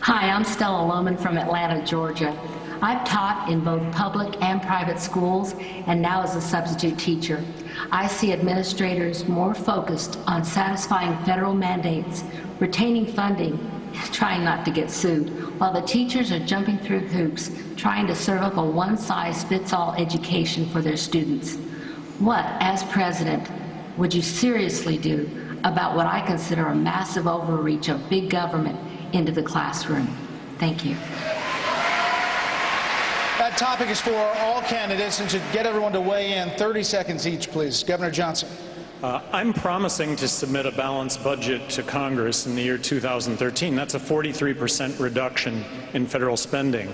Hi, I'm Stella Lohman from Atlanta, Georgia. I've taught in both public and private schools and now as a substitute teacher. I see administrators more focused on satisfying federal mandates, retaining funding, trying not to get sued, while the teachers are jumping through hoops trying to serve up a one-size-fits-all education for their students. What, as president, would you seriously do about what I consider a massive overreach of big government into the classroom? Thank you. That topic is for all candidates, and to get everyone to weigh in, 30 seconds each, please. Governor Johnson. I'm promising to submit a balanced budget to Congress in the year 2013. That's a 43% reduction in federal spending.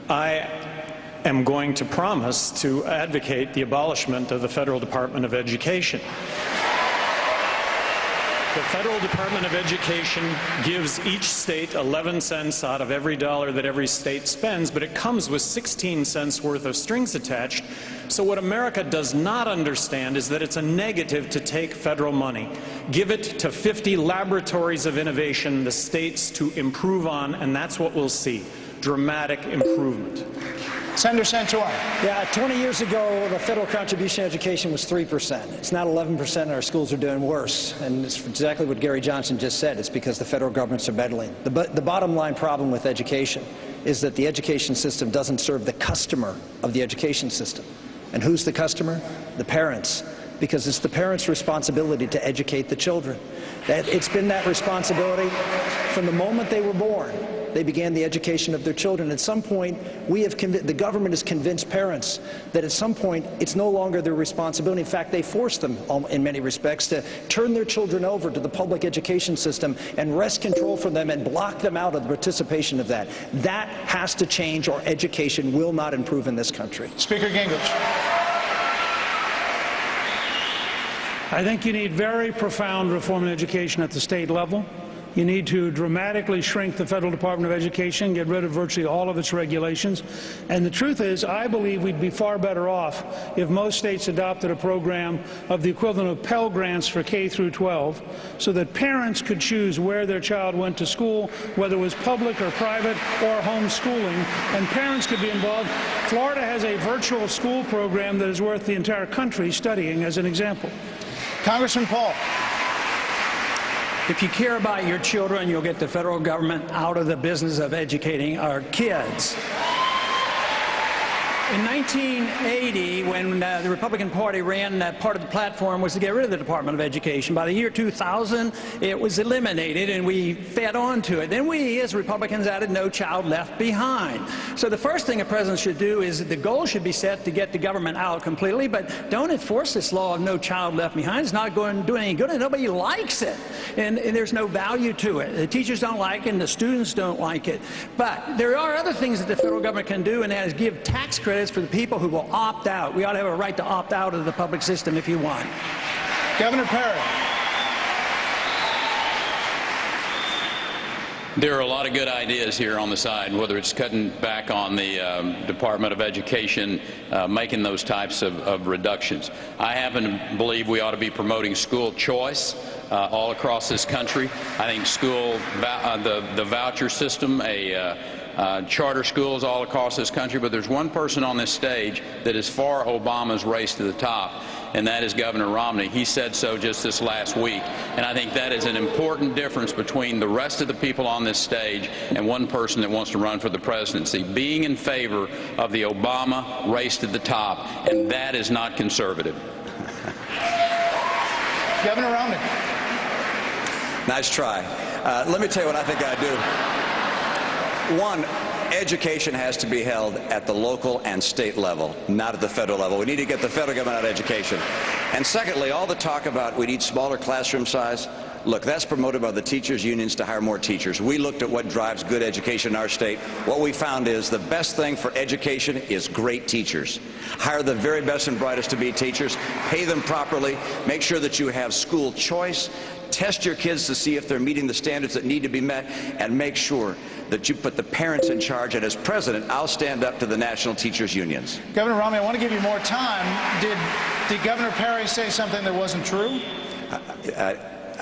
I am going to promise to advocate the abolishment of the Federal Department of Education. The Federal Department of Education gives each state 11 cents out of every dollar that every state spends, but it comes with 16 cents worth of strings attached. So what America does not understand is that it's a negative to take federal money, give it to 50 laboratories of innovation, the states to improve on, and that's what we'll see, dramatic improvement. Senator Santorum. Yeah, 20 years ago, the federal contribution to education was 3%. It's not 11%, and our schools are doing worse. And it's exactly what Gary Johnson just said. It's because the federal governments are meddling. The bottom line problem with education is that the education system doesn't serve the customer of the education system. And who's the customer? The parents. Because it's the parents' responsibility to educate the children. It's been that responsibility from the moment they were born. They began the education of their children. At some point, the government has convinced parents that at some point it's no longer their responsibility. In fact, they force them, in many respects, to turn their children over to the public education system and wrest control from them and block them out of the participation of that. That has to change, or education will not improve in this country. Speaker Gingrich. I think you need very profound reform in education at the state level. You need to dramatically shrink the Federal Department of Education, get rid of virtually all of its regulations. And the truth is, I believe we'd be far better off if most states adopted a program of the equivalent of Pell Grants for K through 12, so that parents could choose where their child went to school, whether it was public or private or homeschooling, and parents could be involved. Florida has a virtual school program that is worth the entire country studying, as an example. Congressman Paul. If you care about your children, you'll get the federal government out of the business of educating our kids. In 1980, when the Republican Party ran, part of the platform was to get rid of the Department of Education. By the year 2000, it was eliminated, and we fed on to it. Then we, as Republicans, added No Child Left Behind. So the first thing a president should do is the goal should be set to get the government out completely, but don't enforce this law of No Child Left Behind. It's not going to do any good, and nobody likes it. And there's no value to it. The teachers don't like it, and the students don't like it. But there are other things that the federal government can do, and that is give tax credits for the people who will opt out. We ought to have a right to opt out of the public system if you want. Governor Perry. There are a lot of good ideas here on the side, whether it's cutting back on the Department of Education, making those types of reductions. I happen to believe we ought to be promoting school choice all across this country. I think the voucher system, charter schools all across this country, but there's one person on this stage that is for Obama's race to the top, and that is Governor Romney. He said so just this last week, and I think that is an important difference between the rest of the people on this stage and one person that wants to run for the presidency, being in favor of the Obama race to the top, and that is not conservative. Governor Romney. Nice try. Let me tell you what I think I do. One, education has to be held at the local and state level, not at the federal level. We need to get the federal government out of education. And secondly, all the talk about we need smaller classroom size, look, that's promoted by the teachers' unions to hire more teachers. We looked at what drives good education in our state. What we found is the best thing for education is great teachers. Hire the very best and brightest to be teachers, pay them properly, make sure that you have school choice, test your kids to see if they're meeting the standards that need to be met, and make sure that you put the parents in charge. And as president, I'll stand up to the national teachers unions. Governor Romney, I want to give you more time. Did Governor Perry say something that wasn't true?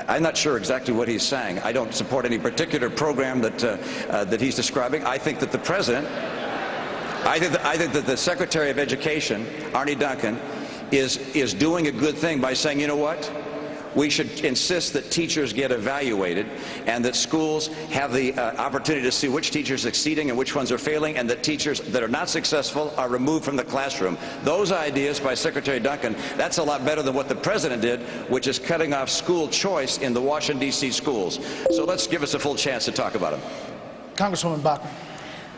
I'm not sure exactly what he's saying. I don't support any particular program that he's describing. I think that the president, I think that the Secretary of Education, Arne Duncan, is doing a good thing by saying, you know what? We should insist that teachers get evaluated and that schools have the opportunity to see which teachers are succeeding and which ones are failing, and that teachers that are not successful are removed from the classroom. Those ideas by Secretary Duncan, that's a lot better than what the president did, which is cutting off school choice in the Washington, D.C. schools. So let's give us a full chance to talk about them. Congresswoman Bachmann.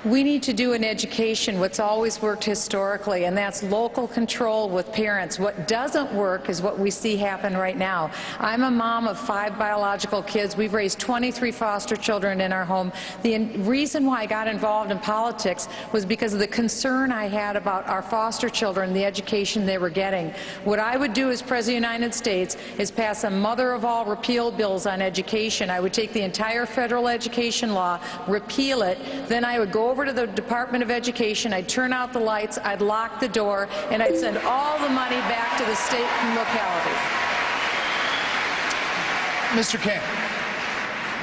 We need to do in education what's always worked historically, and that's local control with parents. What doesn't work is what we see happen right now. I'm a mom of 5 biological kids. We've raised 23 foster children in our home. The reason why I got involved in politics was because of the concern I had about our foster children, the education they were getting. What I would do as President of the United States is pass a mother-of-all repeal bills on education. I would take the entire federal education law, repeal it, then I would go over to the Department of Education, I'd turn out the lights, I'd lock the door, and I'd send all the money back to the state and localities. Mr. King.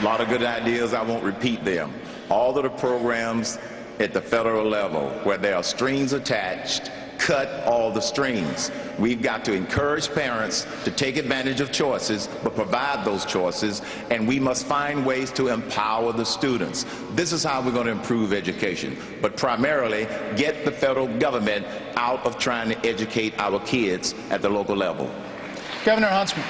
A lot of good ideas. I won't repeat them. All of the programs at the federal level where there are strings attached, cut all the strings. We've got to encourage parents to take advantage of choices, but provide those choices, and we must find ways to empower the students. This is how we're going to improve education, but primarily get the federal government out of trying to educate our kids at the local level. Governor Huntsman.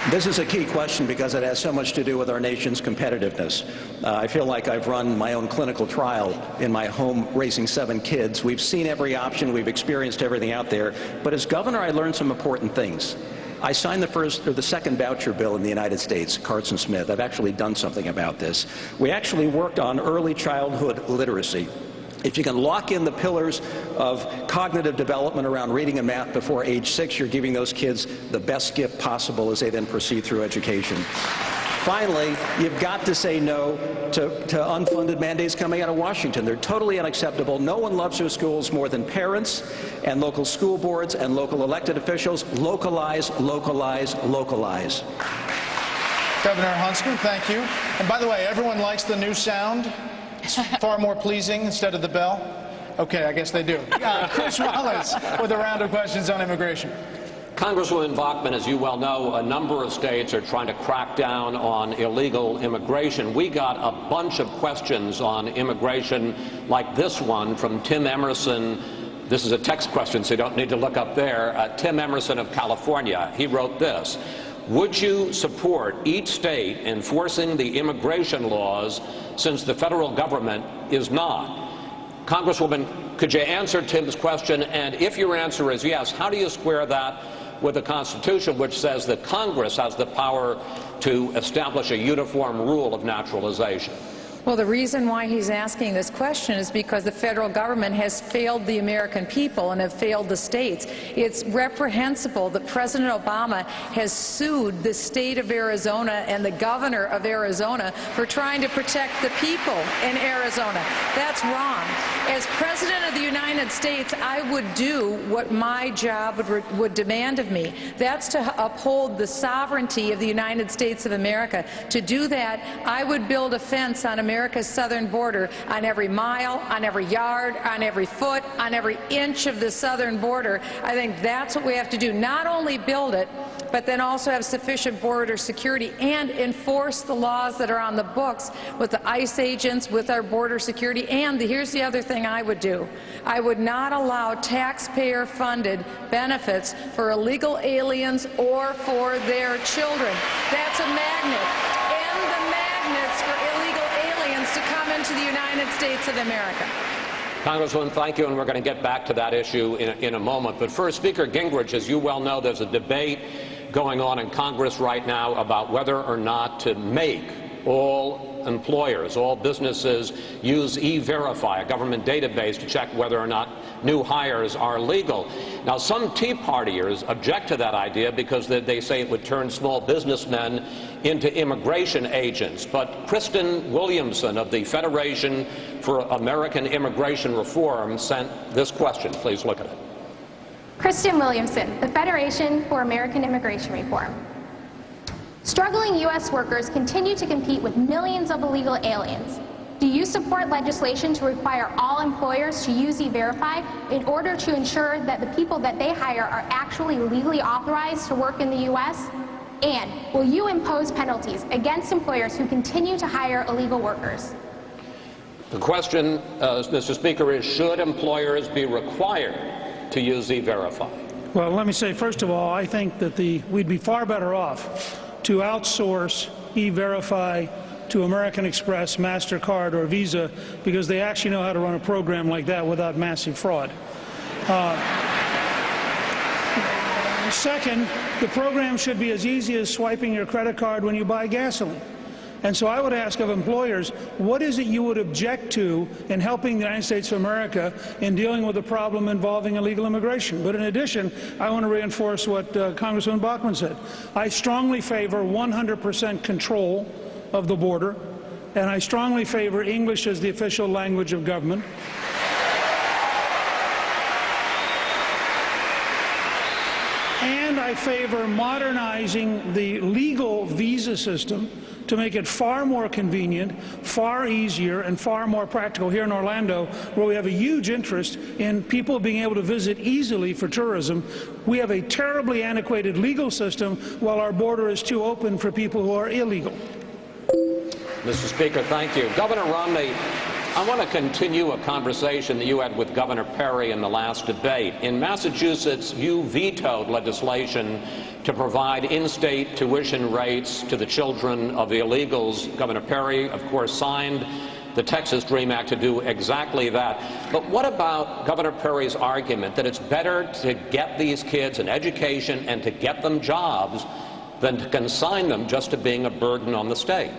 This is a key question because it has so much to do with our nation's competitiveness. I feel like I've run my own clinical trial in my home raising 7 kids. We've seen every option. We've experienced everything out there. But as governor, I learned some important things. I signed the second voucher bill in the United States, Carson Smith. I've actually done something about this. We actually worked on early childhood literacy. If you can lock in the pillars of cognitive development around reading and math before age 6, you're giving those kids the best gift possible as they then proceed through education. Finally, you've got to say no to unfunded mandates coming out of Washington. They're totally unacceptable. No one loves their schools more than parents and local school boards and local elected officials. Localize, localize, localize. Governor Huntsman, thank you. And by the way, everyone likes the new sound. It's far more pleasing instead of the bell. Okay, I guess they do. Chris Wallace with a round of questions on immigration. Congresswoman Bachmann, as you well know, a number of states are trying to crack down on illegal immigration. We got a bunch of questions on immigration like this one from Tim Emerson. This is a text question, so you don't need to look up there. Tim Emerson of California. He wrote this. Would you support each state enforcing the immigration laws since the federal government is not? Congresswoman, could you answer Tim's question? And if your answer is yes, how do you square that with the Constitution, which says that Congress has the power to establish a uniform rule of naturalization? Well, the reason why he's asking this question is because the federal government has failed the American people and have failed the states. It's reprehensible that President Obama has sued the state of Arizona and the governor of Arizona for trying to protect the people in Arizona. That's wrong. As President of the United States, I would do what my job would demand of me. That's to uphold the sovereignty of the United States of America. To do that, I would build a fence on America's southern border, on every mile, on every yard, on every foot, on every inch of the southern border. I think that's what we have to do. Not only build it, but then also have sufficient border security and enforce the laws that are on the books with the ICE agents, with our border security. And here's the other thing I would do. I would not allow taxpayer-funded benefits for illegal aliens or for their children. That's a magnet. End the magnets for illegal aliens to come into the United States of America. Congresswoman, thank you, and we're going to get back to that issue in a moment. But first, Speaker Gingrich, as you well know, there's a debate going on in Congress right now about whether or not to make all employers, all businesses use E-Verify, a government database, to check whether or not new hires are legal. Now, some Tea Partiers object to that idea because they say it would turn small businessmen into immigration agents. But Kristen Williamson of the Federation for American Immigration Reform sent this question. Please look at it. Kristen Williamson, the Federation for American Immigration Reform. Struggling U.S. workers continue to compete with millions of illegal aliens. Do you support legislation to require all employers to use E-Verify in order to ensure that the people that they hire are actually legally authorized to work in the U.S.? And will you impose penalties against employers who continue to hire illegal workers? The question, Mr. Speaker, is should employers be required to use E-Verify? Well, let me say, first of all, I think that we'd be far better off to outsource E-Verify to American Express, MasterCard, or Visa, because they actually know how to run a program like that without massive fraud. Second, the program should be as easy as swiping your credit card when you buy gasoline. And so I would ask of employers, what is it you would object to in helping the United States of America in dealing with a problem involving illegal immigration? But in addition, I want to reinforce what Congressman Bachmann said. I strongly favor 100% control of the border, and I strongly favor English as the official language of government. And I favor modernizing the legal visa system to make it far more convenient, far easier, and far more practical here in Orlando, where we have a huge interest in people being able to visit easily for tourism. We have a terribly antiquated legal system, while our border is too open for people who are illegal. Mr. Speaker, thank you. Governor Romney, I want to continue a conversation that you had with Governor Perry in the last debate. In Massachusetts, you vetoed legislation to provide in-state tuition rates to the children of the illegals. Governor Perry, of course, signed the Texas DREAM Act to do exactly that. But what about Governor Perry's argument that it's better to get these kids an education and to get them jobs than to consign them just to being a burden on the state?